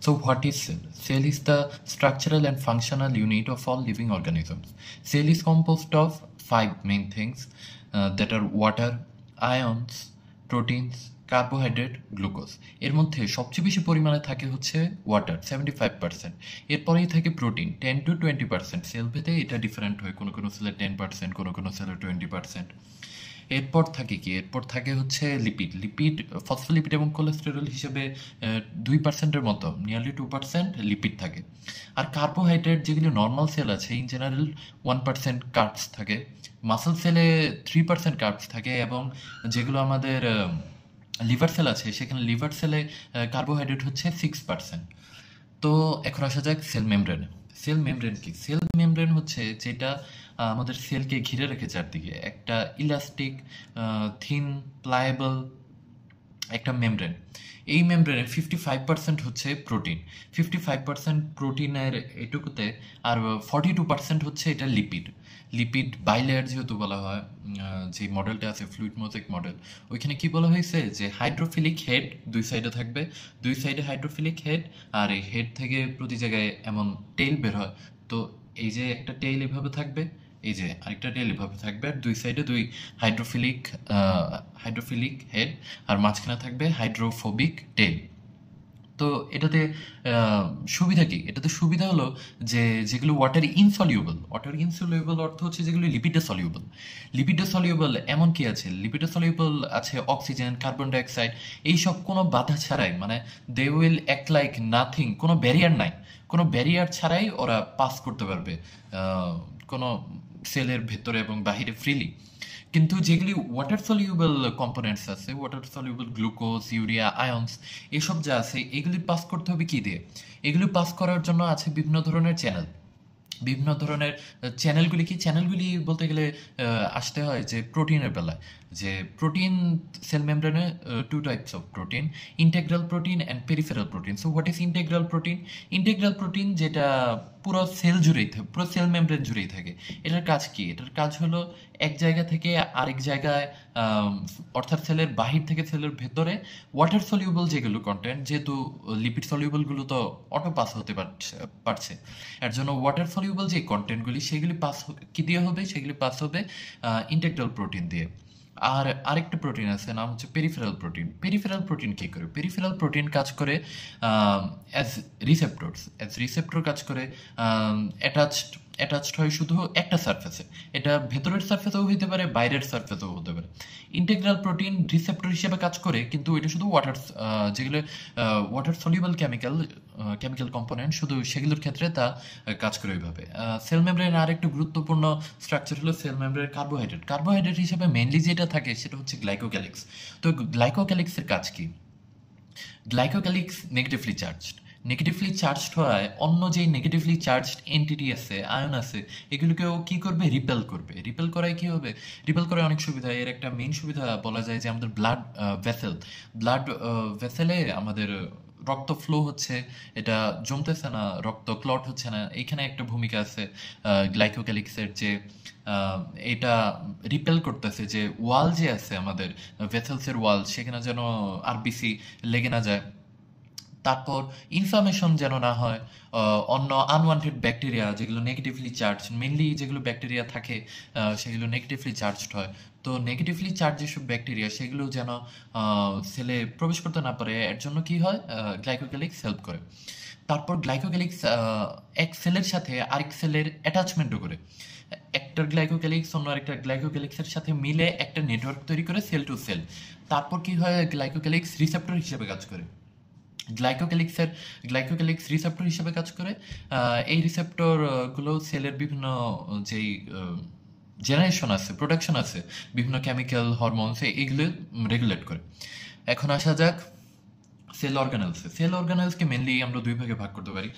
So what is cell? Cell is the structural and functional unit of all living organisms. Cell is composed of five main things that are water, ions, proteins, carbohydrate, glucose. এর মধ্যে সবচেয়ে বেশি পরিমাণে থাকে হচ্ছে water 75%, এরপরেই থাকে protein 10-20%। Sell ভেদে এটা ডিফারেন্ট হয়, কোনো কোনো সেলের 10%, কোনো কোনো সেলের 20%। এরপর থাকে কি, এরপর থাকে হচ্ছে লিপিড, ফসফোলিপিড এবং কোলেস্টেরল হিসেবে 2%-এর মতো, নিয়ারলি 2% লিপিড থাকে। আর কার্বোহাইড্রেট যেগুলো নর্মাল সেল আছে, ইন জেনারেল 1% কার্বস থাকে, মাসল সেলে 3% কার্বস থাকে, এবং যেগুলো আমাদের লিভার সেল আছে সেখানে লিভার সেলে কার্বোহাইড্রেট হচ্ছে 6%। তো এখন আসা যাক সেল মেমব্রেনে। সেল মেমব্রেন কি? সেল মেমব্রেন হচ্ছে যেটা আমাদের সেলকে ঘিরে রেখে চারদিকে, একটা ইলাস্টিক, থিন, প্লায়েবল একটা মেমব্রেন। এই মেমব্রেনের 55% হচ্ছে প্রোটিন, 55% প্রোটিনের এটুকুতে, আর 42% হচ্ছে এটা লিপিড বাইলেয়ার যেহেতু বলা হয়। যে মডেলটা আছে ফ্লুইড মোজাইক মডেল, ওইখানে কি বলা হয়েছে যে হাইড্রোফিলিক হেড দুই সাইডে থাকবে, দুই সাইডে হাইড্রোফিলিক হেড, আর এই হেড থেকে প্রতি জায়গায় এমন টেইল বের হয়। তো এই যে একটা টেইল এভাবে থাকবে, এই যে আরেকটা টেইল এভাবে থাকবে, আর দুই সাইডে দুই হাইড্রোফিলিক হেড, আর মাঝখানে থাকবে হাইড্রোফোবিক টেইল। তো এটাতে সুবিধা কি? এটাতে সুবিধা হলো যে যেগুলো ওয়াটার ইনসলিউবল অর্থ হচ্ছে যেগুলো লিপিডে সলিউবল এমন কি আছে? লিপিডে সলিউবল আছে অক্সিজেন, কার্বন ডাইঅক্সাইড, এইসব কোনো বাধা ছাড়াই, মানে they will act like nothing, কোনো ব্যারিয়ার নাই, কোনো ব্যারিয়ার ছাড়াই ওরা পাস করতে পারবে কোনো সেলের ভেতরে এবং বাহিরে ফ্রিলি। কিন্তু যেগুলি ওয়াটার সলিউবল কম্পোনেন্টস আছে, ওয়াটার সলিউবল গ্লুকোজ, ইউরিয়া, আয়ন্স, এসব যা আছে এগুলি পাস করতে হবে কি দিয়ে? এগুলি পাস করার জন্য আছে বিভিন্ন ধরনের চ্যানেলগুলি কি? চ্যানেলগুলি বলতে গেলে আসতে হয় যে প্রোটিনের বেলায়, যে প্রোটিন সেল মেমব্রেনে two types of protein, integral protein and peripheral protein. So what is integral protein? Integral protein যেটা পুরো সেল জুড়েই থাকে, পুরো সেল মেমব্রেন জুড়েই থাকে। এটার কাজ কি? এটার কাজ হলো এক জায়গা থেকে আরেক জায়গায়, অর্থাৎ সেলের বাহির থেকে সেলের ভেতরে ওয়াটার সলিউবল যেগুলো কন্টেন্ট, যেহেতু লিপিড সলিউবলগুলো তো অটো পাস হতে পারছে, এর জন্য ওয়াটার সলিউবল যে কন্টেন্টগুলি সেগুলি পাস কি দিয়ে হবে? সেগুলি পাস হবে ইন্টেগ্রাল প্রোটিন দিয়ে। আর আরেকটা প্রোটিন আছে, নাম হচ্ছে পেরিফেরাল প্রোটিন কি করে? পেরিফেরাল প্রোটিন কাজ করে অ্যাজ রিসেপ্টর কাজ করে, অ্যাটাচড হয় শুধু একটা সারফেসে। এটা ভেতরের সারফেসেও হতে পারে, বাইরের সারফেসেও হতে পারে। ইন্টেগ্রাল প্রোটিন রিসেপ্টর হিসেবে কাজ করে, কিন্তু এটা শুধু যেগুলো ওয়াটার সলিউবল কেমিক্যাল কম্পোনেন্ট, শুধু সেগুলোর ক্ষেত্রে তা কাজ করে ওইভাবে। সেল মেমব্রেনের আরেকটা গুরুত্বপূর্ণ স্ট্রাকচার হলো সেল মেমব্রেনের কার্বোহাইড্রেট হিসেবে মেইনলি যেটা থাকে সেটা হচ্ছে গ্লাইকোক্যালিক্স। তো গ্লাইকোক্যালিক্সের কাজ কি? গ্লাইকোক্যালিক্স নেগেটিভলি চার্জড হওয়ায় অন্য যেই নেগেটিভলি চার্জড এন্টিটি আছে, আয়ন আছে, এগুলোকেও কি করবে? রিপেল করায় কি হবে? রিপেল করায় অনেক সুবিধা। এর একটা মেইন সুবিধা বলা যায় যে আমাদের ব্লাড ভেসেলে আমাদের রক্ত ফ্লো হচ্ছে, এটা জমতেছে না, রক্ত ক্লট হচ্ছে না, এইখানে একটা ভূমিকা আছে গ্লাইকোক্যালিক্সের, যে এটা রিপেল করতেছে যে ওয়াল যে আছে আমাদের ভেসেলসের ওয়াল, সেখানে যেন আরবিসি লেগে না যায়, তারপর ইনফ্লামেশন যেন না হয়, অন্য আনওয়ান্টেড ব্যাকটেরিয়া যেগুলো নেগেটিভলি চার্জ, মেনলি যেগুলো ব্যাকটেরিয়া থাকে সেগুলো নেগেটিভলি চার্জড হয়। তো নেগেটিভলি চার্জ যেসব ব্যাকটেরিয়া সেগুলো যেন সেলে প্রবেশ করতে না পারে, এর জন্য কি হয়? গ্লাইকোক্যালিক্স হেল্প করে। তারপর গ্লাইকোক্যালিক্স এক সেলের সাথে আরেক সেলের অ্যাটাচমেন্টও করে। একটা গ্লাইকোক্যালিক্স অন্য আরেকটা গ্লাইকোক্যালিক্সের সাথে মিলে একটা নেটওয়ার্ক তৈরি করে সেল টু সেল। তারপর কি হয়? গ্লাইকোক্যালিক্স রিসেপ্টর হিসেবে কাজ করে। গ্লাইকোক্যালিক্স রিসেপ্টর হিসেবে কাজ করে। এই রিসেপ্টর গুলো সেলের বিভিন্ন যেই জেনারেশন আছে, প্রোডাকশন আছে, বিভিন্ন কেমিক্যাল, হরমোনস, এইগুলো রেগুলেট করে। এখন আসা যাক সেল অর্গানেলসকে মেনলি আমরা দুই ভাগে ভাগ করতে পারি।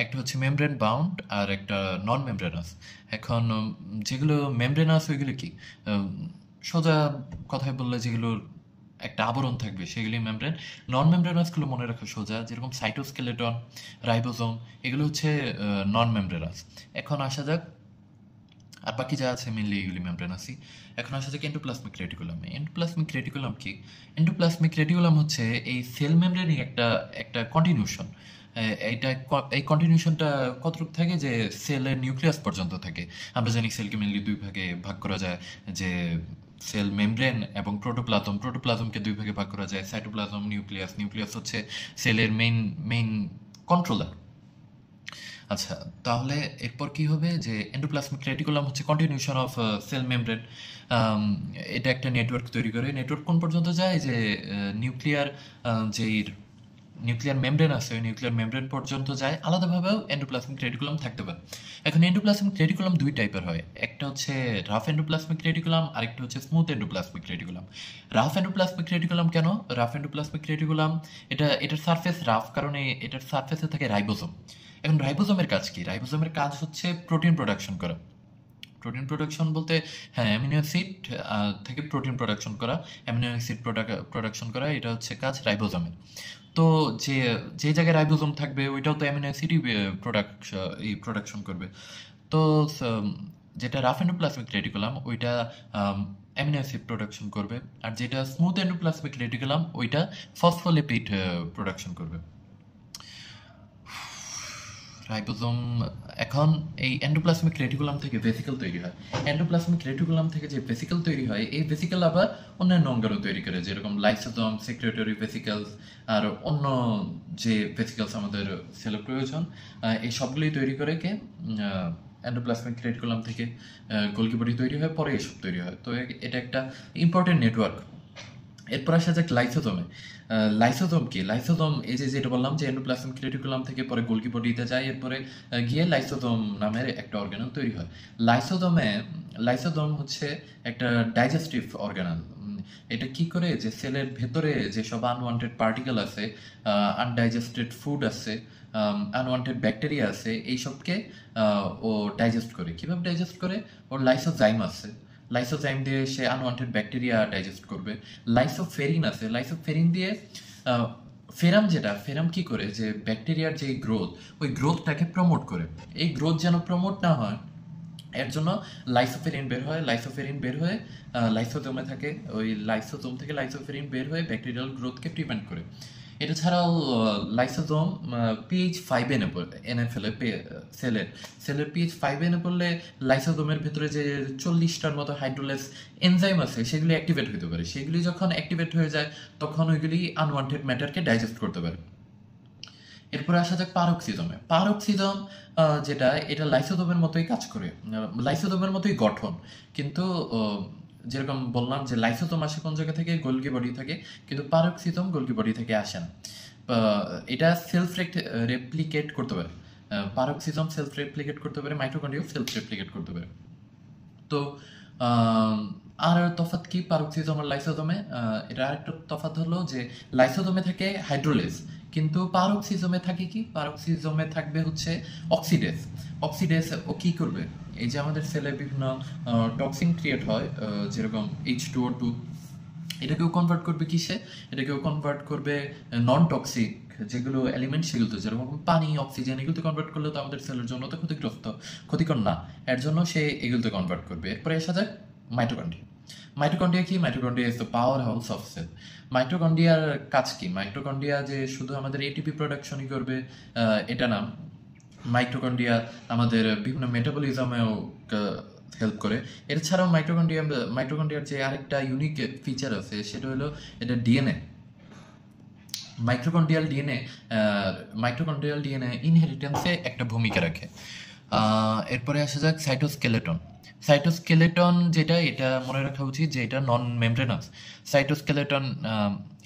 একটা হচ্ছে মেমব্রেন বাউন্ড আর একটা নন মেমব্রেনাস। এখন যেগুলো মেমব্রেনাস ওইগুলো কি? সোজা কথায় বললে যেগুলোর একটা আবরণ থাকবে সেগুলি মেমব্রেন। নন মেমব্রেনাসগুলো মনে রাখা সোজা, যেরকম সাইটোস্কেলেটন, রাইবোজোম, এগুলো হচ্ছে নন মেমব্রেনাস। এখন আসা যাক, আর বাকি যা আছে মেনলি এগুলি মেমব্রেনাসই। এখন আসা যাক এন্ডোপ্লাজমিক রেটিকুলাম কি? এন্ডোপ্লাজমিক রেটিকুলাম হচ্ছে এই সেল মেমব্রেনের একটা কন্টিনিউশন। এই কন্টিনিউশনটা কতটুকু থাকে, যে সেলের নিউক্লিয়াস পর্যন্ত থাকে। আমরা জানি সেলকে মেনলি দুই ভাগে ভাগ করা যায়, যে সেল মেমব্রেন এবং প্রোটোপ্লাজমকে দুই ভাগে ভাগ করা যায়, সাইটোপ্লাজম, নিউক্লিয়াস হচ্ছে সেলের মেইন কন্ট্রোলার। আচ্ছা, তাহলে এরপর কি হবে, যে এন্ডোপ্লাজমিক রেটিকুলাম হচ্ছে কন্টিনিউশন অফ সেল মেমব্রেন। এটা একটা নেটওয়ার্ক তৈরি করে। নেটওয়ার্ক কোন পর্যন্ত যায়, যে নিউক্লিয়ার যেই নিউক্লিয়ার মেমব্রেন আছে ওই নিউক্লিয়ার মেমব্রেন পর্যন্ত যায়। আলাদাভাবেও এন্ডোপ্লাজমিক রেটিকুলাম থাকতে পারে। এখন এন্ডোপ্লাজমিক রেটিকুলাম দুই টাইপের হয়, একটা হচ্ছে রাফ এন্ডোপ্লাজমিক রেটিকুলাম, আরেকটা হচ্ছে smooth endoplasmic reticulum. Rough endoplasmic reticulum কেন? রাফ এন্ডোপ্লাজমিক রেটিকুলাম এটার সারফেস রাফ, কারণে এটার সারফেসে থাকে রাইবোসোম। এখন রাইবোসোমের কাজ কি? রাইবোসোমের কাজ হচ্ছে প্রোটিন প্রোডাকশন করা। প্রোটিন প্রোডাকশন বলতে, হ্যাঁ, অ্যামিনো অ্যাসিড থেকে প্রোটিন প্রোডাকশন করা, অ্যামিনো অ্যাসিড প্রোডাকশন করা, এটা হচ্ছে কাজ রাইবোসোমের। তো যে যে জায়গায় রাইবোসোম থাকবে ওইটাও তো অ্যামিনো অ্যাসিডই প্রোডাকশন করবে। তো যেটা রাফ এন্ডোপ্লাজমিক রেটিকুলাম ওইটা অ্যামিনো অ্যাসিড প্রোডাকশন করবে, আর যেটা স্মুথ এন্ডোপ্লাজমিক রেটিকুলাম ওইটা ফসফোলিপিড প্রোডাকশন করবে। রাইবোসোম, এখন এই এন্ডোপ্লাজমিক রেটিকুলাম থেকে ভেসিকল তৈরি হয়। এন্ডোপ্লাজমিক রেটিকুলাম থেকে যে ভেসিকল তৈরি হয়, এই ভেসিকল আবার অন্যান্য অঙ্গেরও তৈরি করে, যেরকম লাইসোসোম, সেক্রেটরি ভেসিকলস, আর অন্য যে ভেসিকলস আমাদের সেলের প্রয়োজন, এই সবগুলোই তৈরি করে কে এন্ডোপ্লাজমিক রেটিকুলাম থেকে গোলগি বডি তৈরি হয়, পরে এসব তৈরি হয়। তো এটা একটা ইম্পর্টেন্ট নেটওয়ার্ক। এরপর আসা যাক লাইসোসোমে। লাইসোসোম কি? লাইসোসোম এই যে যেটা বললাম, যে এন্ডোপ্লাজমিক রেটিকুলাম থেকে পরে গোলগি বডিতে যায়, এরপরে গিয়ে লাইসোসোম নামের একটা অর্গানেল তৈরি হয়। লাইসোসোম হচ্ছে একটা ডাইজেস্টিভ অর্গানেল। এটা কি করে, যে সেলের ভেতরে যেসব আনওয়ান্টেড পার্টিকেল আছে, আনডাইজেস্টেড ফুড আছে, আনওয়ান্টেড ব্যাকটেরিয়া আছে, এইসবকে ও ডাইজেস্ট করে। কিভাবে ডাইজেস্ট করে? ওর লাইসোজাইম আছে, লাইসোজাইম দিয়ে সে আনওয়ান্টেড ব্যাকটেরিয়া ডাইজেস্ট করবে। লাইসোফেরিন আছে, লাইসোফেরিন দিয়ে ফেরাম কি করে, যে ব্যাকটেরিয়ার যে গ্রোথ, ওই গ্রোথটাকে প্রমোট করে। এই গ্রোথ যেন প্রমোট না হয় এর জন্য লাইসোফেরিন বের হয়ে লাইসোজোমে থাকে। ওই লাইসোজোম থেকে লাইসোফেরিন বের হয়ে ব্যাকটেরিয়াল গ্রোথকে প্রিভেন্ট করে। এটা ছাড়াও লাইসোজোম pH 5 এনে ফেলে সেলের pH 5 এনে পড়লে লাইসোজোমের ভেতরে যে 40টার মতো হাইড্রোলেস এনজাইম আছে সেগুলি অ্যাক্টিভেট হতে পারে। সেগুলি যখন অ্যাক্টিভেট হয়ে যায় তখন ওইগুলি আনওয়ান্টেড ম্যাটারকে ডাইজেস্ট করতে পারে। এরপরে আসা যাক পারক্সিজম, যেটা এটা লাইসোজোমের মতোই কাজ করে, লাইসোজোমের মতোই গঠন, কিন্তু যেরকম বললাম যে লাইসোজোম আসে কোন জায়গা থেকে, গোলগি বডি থেকে, কিন্তু পারক্সিজম গোলগি বডি থেকে আসে না। এটা সেলফ রেপ্লিকেট করতে পারে। পারক্সিজম সেলফ রেপ্লিকেট করতে পারে, মাইটোকন্ড্রিয়াও সেলফ রেপ্লিকেট করতে পারে। তো আর তফাৎ কি পারক্সিজম আর লাইসোজোমে? এটা আরেকটা তফাৎ হলো যে লাইসোজোমে থাকে হাইড্রোলেজ, কিন্তু পারক্সিজমে থাকে কি? পারক্সিজমে থাকবে হচ্ছে অক্সিডেজ ও কি করবে, এই যে আমাদের সেলে বিভিন্ন টক্সিন ক্রিয়েট হয়, যেরকম H2O2, এটাকেও কনভার্ট করবে কিসে? এটাকেও কনভার্ট করবে নন টক্সিক যেগুলো এলিমেন্ট, সেগুলো যেরকম পানি, অক্সিজেন, এগুলোতে কনভার্ট করলে তো আমাদের সেলের জন্য তো ক্ষতিকর না, এর জন্য সে এগুলোতে কনভার্ট করবে। এরপরে আসা যাক মাইটোকন্ড্রিয়া কি? Mitochondria is the powerhouse of cell. মাইটোকন্ড্রিয়ার কাজ কি? মাইটোকন্ড্রিয়া যে শুধু আমাদের এটিপি প্রোডাকশনই করবে এটা না, মাইটোকন্ড্রিয়া আমাদের বিভিন্ন মেটাবলিজমেও হেল্প করে। এছাড়াও মাইটোকন্ড্রিয়ার যে আরেকটা ইউনিক ফিচার আছে সেটা হলো এটা ডিএনএ। মাইটোকন্ড্রিয়াল ডিএনএ ইনহেরিটেন্সে একটা ভূমিকা রাখে। এরপরে আসা যাক সাইটোস্কেলেটন, যেটা এটা মনে রাখা উচিত যে এটা নন মেমব্রেনাস। সাইটোস্কেলেটন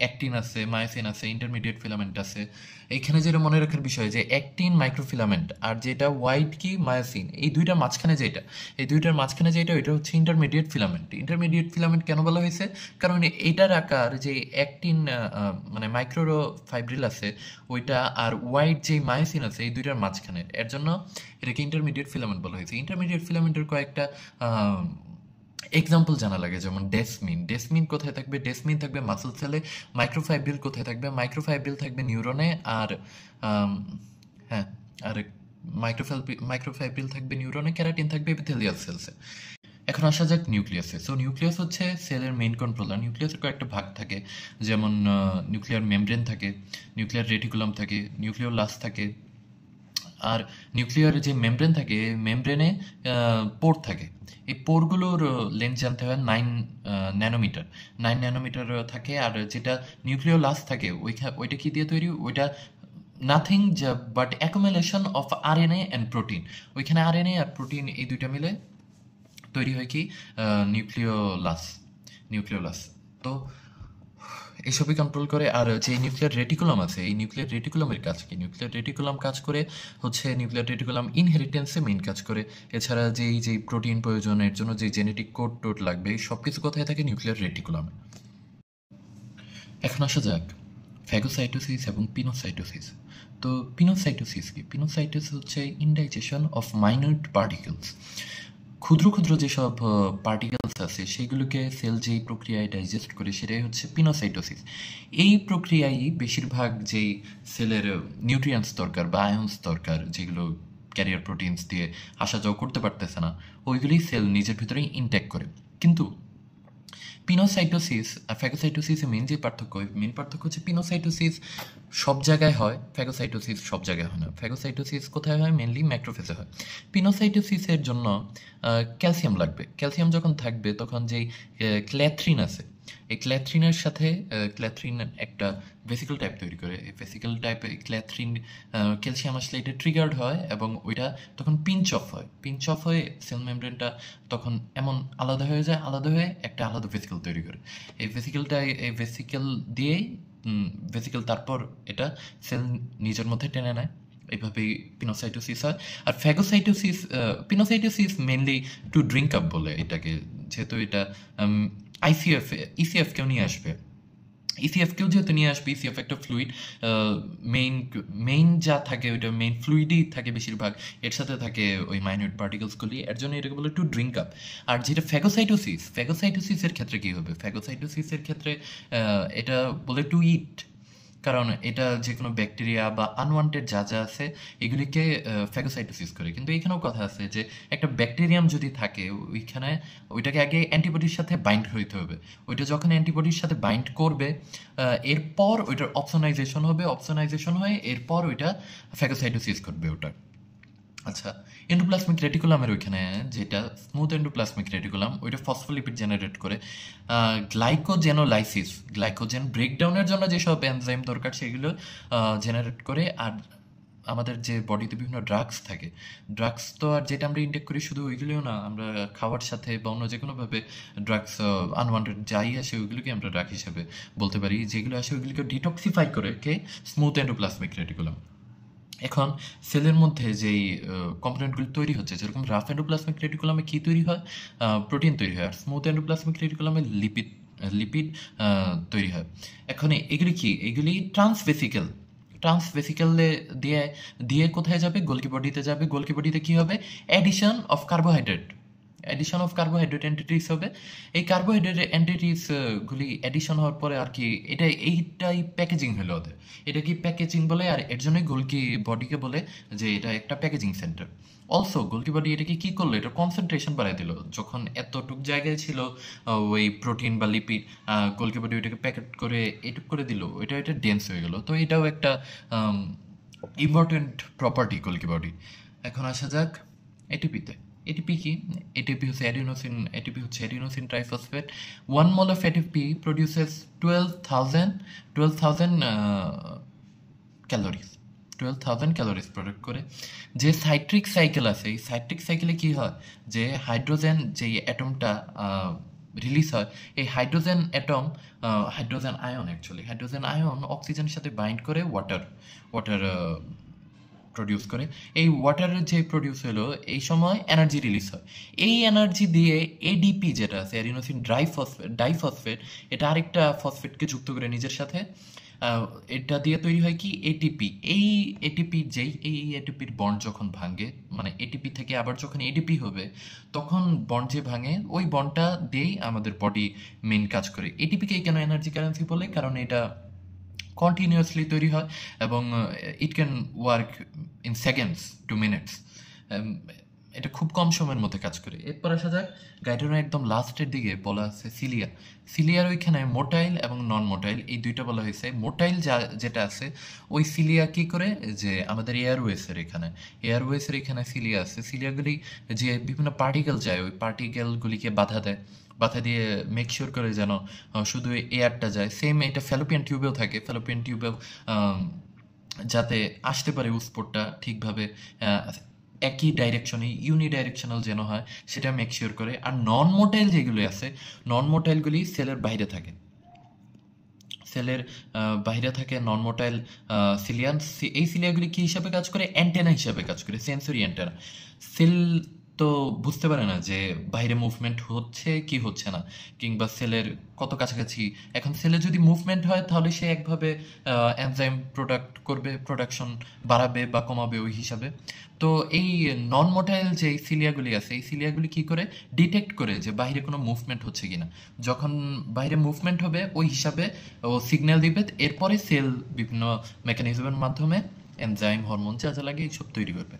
অ্যাক্টিন আছে, মায়োসিন আছে, ইন্টারমিডিয়েট ফিলামেন্ট আছে। এখানে যেটা মনে রাখার বিষয় যে অ্যাক্টিন মাইক্রোফিলামেন্ট, আর যেটা হোয়াইট কি মায়োসিন, এই দুইটার মাঝখানে যেটা ওইটা হচ্ছে ইন্টারমিডিয়েট ফিলামেন্ট। কেন বলা হয়েছে? কারণ এইটার আকার যে অ্যাক্টিন মানে মাইক্রোফাইব্রিল আছে ওইটা, আর হোয়াইট যে মায়োসিন আছে, এই দুইটার মাঝখানে, এর জন্য এটাকে ইন্টারমিডিয়েট ফিলামেন্ট বলা হয়েছে। ইন্টারমিডিয়েট ফিলামেন্টের কয়েকটা এক্সাম্পল জানা লাগে, যেমন ডেসমিন কোথায় থাকবে? ডেসমিন থাকবে মাসল সেলে। মাইক্রোফাইব্রিল কোথায় থাকবে? মাইক্রোফাইব্রিল থাকবে নিউরনে। আর হ্যাঁ, আর মাইক্রোফাইব্রিল থাকবে নিউরনে, ক্যারাটিন থাকবে এপিথেলিয়াল সেলসে। এখন আসা যাক নিউক্লিয়াসে। সো নিউক্লিয়াস হচ্ছে সেলের মেইন কন্ট্রোলার। নিউক্লিয়াসের কয়েকটা ভাগ থাকে, যেমন নিউক্লিয়ার মেমব্রেন থাকে, নিউক্লিয়ার রেটিকুলাম থাকে, নিউক্লিওলাস থাকে। আর নিউক্লিয়ার যে মেমব্রেন থাকে, মেমব্রেনে পোর থাকে। এই পোরগুলোর লেন্থ জানতে হয় 9 ন্যানোমিটার। 9 ন্যানোমিটার থাকে। আর যেটা নিউক্লিওলাস থাকে ওইটা কি দিয়ে তৈরি? ওইটা nothing but accumulation of RNA and protein. ওইখানে আরএনএ আর প্রোটিন এই দুইটা মিলে তৈরি হয় কি নিউক্লিওলাস। নিউক্লিওলাস তো এইসবই কন্ট্রোল করে। আর যে নিউক্লিয়ার রেটিকুলাম আছে, এই নিউক্লিয়ার রেটিকুলামের কাজ কি? নিউক্লিয়ার রেটিকুলাম কাজ করে হচ্ছে, নিউক্লিয়ার রেটিকুলাম ইনহেরিটেন্সে মেইন কাজ করে। এছাড়া যেই প্রোটিন প্রয়োজনের জন্য যে জেনেটিক কোড টোড লাগবে, সব কিছু কোথায় থাকে? নিউক্লিয়ার রেটিকুলামে। এখন আসা যাক ফ্যাগোসাইটোসিস এবং পিনোসাইটোসিস। তো পিনোসাইটোসিস কি? পিনোসাইটোসিস হচ্ছে ইনডাইজেশন অফ মাইনিউট পার্টিকেলস। ক্ষুদ্র ক্ষুদ্র যেসব পার্টিকেলস আছে সেগুলোকে সেল যেই প্রক্রিয়ায় ডাইজেস্ট করে সেটাই হচ্ছে পিনোসাইটোসিস। এই প্রক্রিয়ায় বেশিরভাগ যেই সেলের নিউট্রিয়েন্টস দরকার বা আয়ন্স দরকার, যেগুলো ক্যারিয়ার প্রোটিনস দিয়ে আসা যাওয়া করতে পারতেছে না, ওইগুলি সেল নিজের ভিতরেই ইনটেক করে। কিন্তু পিনোসাইটোসিস আর ফ্যাগোসাইটোসিসের মেন পার্থক্য হচ্ছে পিনোসাইটোসিস সব জায়গায় হয়, ফ্যাগোসাইটোসিস সব জায়গায় হয় না। ফ্যাগোসাইটোসিস কোথায় হয়? মেনলি ম্যাক্রোফেজে হয়। পিনোসাইটোসিসের জন্য ক্যালসিয়াম লাগবে। ক্যালসিয়াম যখন থাকবে তখন যেই ক্ল্যাথ্রিন আছে, এই ক্ল্যাথ্রিনের সাথে ক্ল্যাথ্রিন একটা ভেসিকল টাইপ তৈরি করে। এই ভেসিকল টাইপে ক্ল্যাথ্রিন ক্যালসিয়াম আসলে এটা ট্রিগার্ড হয় এবং ওইটা তখন পিঞ্চ অফ হয়। পিঞ্চ অফ হয়ে সেল মেমব্রেনটা তখন এমন আলাদা হয়ে যায়, আলাদা হয়ে একটা আলাদা ভেসিকল তৈরি করে। এই ভেসিকল দিয়েই ভেসিকল তারপর এটা সেল নিজের মধ্যে টেনে নেয়। এইভাবেই পিনোসাইটোসিস হয়। আর pinocytosis mainly to drink up বলে এটাকে, যেহেতু এটা ইসিএফ কেও নিয়ে আসবে। ইসিএফকেও যেহেতু নিয়ে আসবে, ইসিএফ একটা ফ্লুইড, মেইন যা থাকে ওইটা মেইন ফ্লুইডই থাকে বেশিরভাগ। এর সাথে থাকে ওই মাইনিউট পার্টিকেলসগুলি, এর জন্য এটাকে বলে টু ড্রিঙ্ক আপ। আর যেটা ফ্যাগোসাইটোসিসের ক্ষেত্রে কী হবে? ফ্যাগোসাইটোসিসের ক্ষেত্রে এটা বলে টু ইট, কারণ এটা যে কোনো ব্যাকটেরিয়া বা আনওয়ান্টেড যা যা আছে এগুলিকে ফ্যাগোসাইটোসিস করে। কিন্তু এখানেও কথা আছে যে একটা ব্যাকটেরিয়াম যদি থাকে ওইখানে, ওইটাকে আগে অ্যান্টিবডির সাথে বাইন্ড হইতে হবে। ওইটা যখন অ্যান্টিবডির সাথে বাইন্ড করবে, এরপর ওইটার অপসোনাইজেশন হয়ে এরপর ওইটা ফ্যাগোসাইটোসিস করবে ওটা। আচ্ছা, এন্ডোপ্লাজমিক রেটিকুলামের ওইখানে যেটা স্মুথ এন্ডোপ্লাজমিক রেটিকুলাম, ওইটা ফসফোলিপিড জেনারেট করে। গ্লাইকোজেন ব্রেকডাউনের জন্য যেসব এনজাইম দরকার সেগুলো জেনারেট করে। আর আমাদের যে বডিতে বিভিন্ন ড্রাগস থাকে, ড্রাগস তো আর যেটা আমরা ইনটেক করি শুধু ওইগুলিও না, আমরা খাওয়ার সাথে বা অন্য যে কোনোভাবে ড্রাগস আনওয়ান্টেড যাই আসে ওইগুলোকে আমরা ড্রাগ হিসেবে বলতে পারি। যেগুলো আসে ওইগুলিকে ডিটক্সিফাই করে কে স্মুথ এন্ডোপ্লাজমিক রেটিকুলাম। এখন সেলের মধ্যে যেই কম্পোনেন্টগুলো তৈরি হচ্ছে, যেরকম রাফ এন্ডোপ্লাজমিক রেটিকুলামে কী তৈরি হয়? প্রোটিন তৈরি হয়। আর স্মুথ এন্ডোপ্লাজমিক রেটিকুলামে লিপিড তৈরি হয়। এখন এগুলি কি? এগুলি ট্রান্সভেসিকেলে দিয়ে দিয়ে কোথায় যাবে? গোলকি বডিতে যাবে। গোলকি বডিতে কী হবে? অ্যাডিশন অফ কার্বোহাইড্রেট এন্টিটিস হবে। এই কার্বোহাইড্রেট এন্টিটিস গুলি অ্যাডিশন হওয়ার পরে আর কি এইটাই প্যাকেজিং হলো ওদের। এটা কি প্যাকেজিং বলে। আর এর জন্যই গোলকি বডিকে বলে যে এটা একটা প্যাকেজিং সেন্টার। অলসো গোলকি বডি এটাকে কি করলো? এটা কনসেন্ট্রেশন বাড়াই দিল। যখন এতটুক জায়গায় ছিল ওই প্রোটিন বা লিপিড, গোলকি বডি ওইটাকে প্যাকেট করে এটুক করে দিল, এটা ডেন্স হয়ে গেল। তো এটাও একটা ইম্পর্টেন্ট প্রপার্টি গোলকি বডি। এখন আসা যাক এটিপিতে। এটিপি কি? এটিপি হচ্ছে adenosine triphosphate. 1 mole of ATP produces 12,000 calories. 12,000 calories product করে। যে সাইট্রিক সাইকেল আছে, এই সাইট্রিক সাইকেলে কি হয়? যে হাইড্রোজেন যেই অ্যাটমটা রিলিজ হয়, এই হাইড্রোজেন আয়ন অক্সিজেনের সাথে বাইন্ড করে ওয়াটার প্রডিউস করে। এই ওয়াটারের যে প্রডিউস হলো এই সময় এনার্জি রিলিজ হয়। এই এনার্জি দিয়ে এডিপি যেটা আছে, অ্যাডিনোসিন ডাইফসফেট, এটা আরেকটা ফসফেটকে যুক্ত করে নিজের সাথে, এটা দিয়ে তৈরি হয় কি? এটিপি। এই এটিপির বন্ড যখন ভাঙে, মানে এটিপি থেকে আবার যখন এডিপি হবে, তখন বন্ড যে ভাঙে ওই বন্ডটা দিয়েই আমাদের বডি মেইন কাজ করে। এটিপিকে কেন এনার্জি কারেন্সি বলে? কারণ এটা কন্টিনিউয়াসলি তৈরি হয় এবং it can work in seconds two minutes. এটা খুব কম সময়ের মধ্যে কাজ করে। এরপর আসা যাক গাইডলাইনের একদম লাস্টের দিকে বলা আছে সিলিয়া। সিলিয়ার ওইখানে মোটাইল এবং নন মোটাইল এই দুইটা বলা হয়েছে। মোটাইল যেটা আছে ওই সিলিয়া কি করে, যে আমাদের এয়ারওয়েসের এখানে সিলিয়া আছে। সিলিয়াগুলি যে বিভিন্ন পার্টিকেল যায় ওই পার্টিকেলগুলিকে বাধা দেয়, বাধা দিয়ে মেক শিওর করে যেন শুধু এয়ারটা যায়। সেম এটা ফ্যালোপিয়ান টিউবেও থাকে, ফ্যালোপিয়ান টিউবেও যাতে আসতে পারে স্পোর্টটা ঠিকভাবে একই ডাইরেকশনে ইউনিডাইরেকশনাল যেন হয় সেটা মেক শিওর করে। আর নন মোটাইল যেগুলি আছে, নন মোটাইলগুলি সেলের বাইরে থাকে, সেলের বাইরে থাকে নন মোটাইল সিলিয়ান। এই সিলিয়াগুলি কি হিসাবে কাজ করে? অ্যান্টেনা হিসাবে কাজ করে, সেন্সরি অ্যান্টেনা। সেল তো বুঝতে পারে না যে বাইরে মুভমেন্ট হচ্ছে কি হচ্ছে না, কিংবা সেলের কত কাছাকাছি। এখন সেলে যদি মুভমেন্ট হয় তাহলে সে একভাবে এনজাইম প্রোডাক্ট করবে, প্রোডাকশন বাড়াবে বা কমাবে ওই হিসাবে। তো এই নন মোটাইল যে সিলিয়াগুলি আছে এই সিলিয়াগুলি কি করে ডিটেক্ট করে যে বাইরে কোনো মুভমেন্ট হচ্ছে কিনা। যখন বাইরে মুভমেন্ট হবে ওই হিসাবে ও সিগন্যাল দিবে, এরপরে সেল বিভিন্ন মেকানিজমের মাধ্যমে এনজাইম, হরমোন যা যা লাগে এইসব তৈরি করবে।